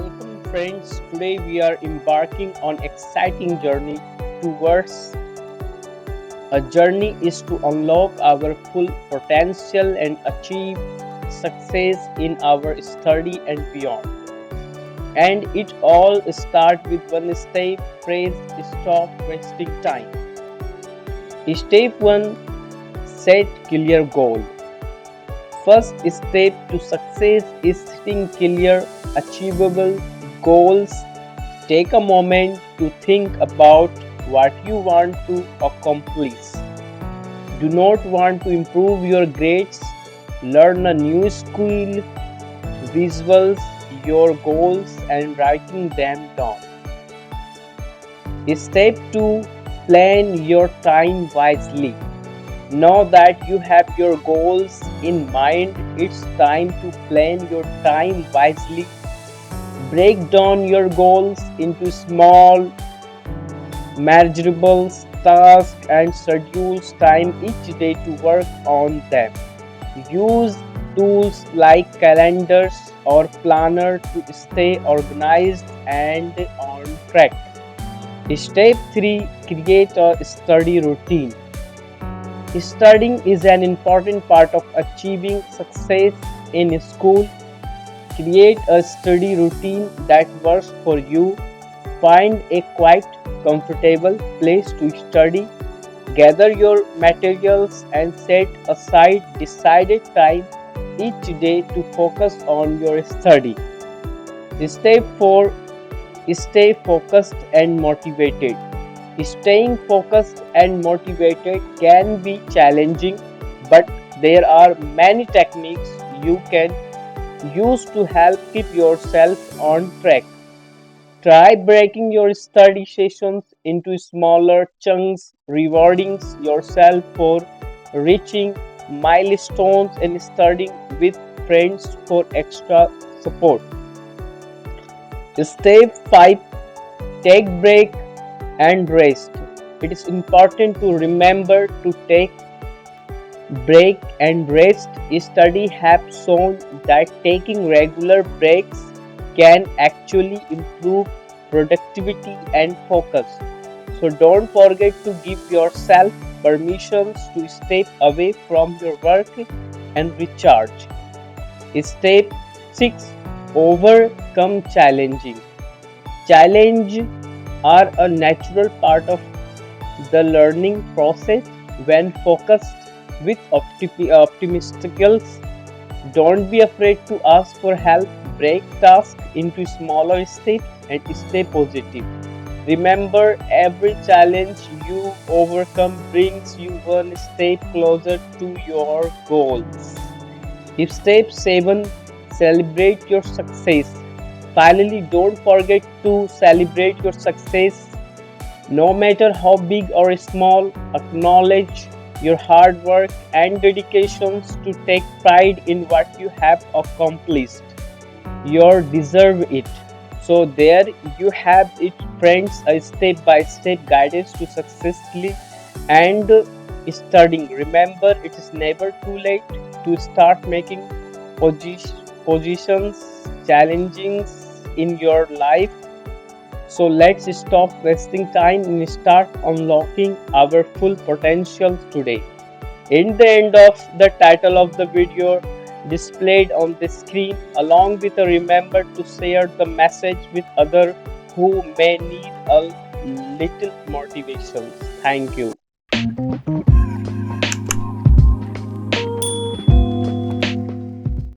Welcome friends. Today we are embarking on exciting journey towards a journey is to unlock our full potential and achieve success in our study and beyond. And it all starts with one step phrase stop wasting time. Step 1, set clear goal. First step to success is setting clear achievable goals. Take a moment to think about what you want to accomplish. Do not want to improve your grades, learn a new skill, visualize your goals and writing them down. Step 2, plan your time wisely. Now that you have your goals in mind, it's time to plan your time wisely. Break down your goals into small, manageable tasks and schedule time each day to work on them. Use tools like calendars or planner to stay organized and on track. Step 3, create a study routine. Studying is an important part of achieving success in school. Create a study routine that works for you. Find a quiet, comfortable place to study. Gather your materials and set aside decided time each day to focus on your study. Step 4, stay focused and motivated. Staying focused and motivated can be challenging, but there are many techniques you can use to help keep yourself on track. Try breaking your study sessions into smaller chunks, rewarding yourself for reaching milestones and studying with friends for extra support. Step 5, take break and rest. It is important to remember to take break and rest. Studies have shown that taking regular breaks can actually improve productivity and focus. So don't forget to give yourself permissions to step away from your work and recharge. Step 6, overcome challenging. Challenges are a natural part of the learning process when focused with optimisticals. Don't be afraid to ask for help. Break tasks into smaller steps and stay positive. Remember, every challenge you overcome brings you one step closer to your goals. If step 7, celebrate your success. Finally, don't forget to celebrate your success. No matter how big or small, acknowledge your hard work and dedications to take pride in what you have accomplished. You deserve it. So there you have it, friends, a step-by-step guidance to successfully and studying. Remember, it is never too late to start making positions challenging in your life. So let's stop wasting time and start unlocking our full potential today. In the end of the title of the video displayed on the screen, along with a remember to share the message with others who may need a little motivation. Thank you.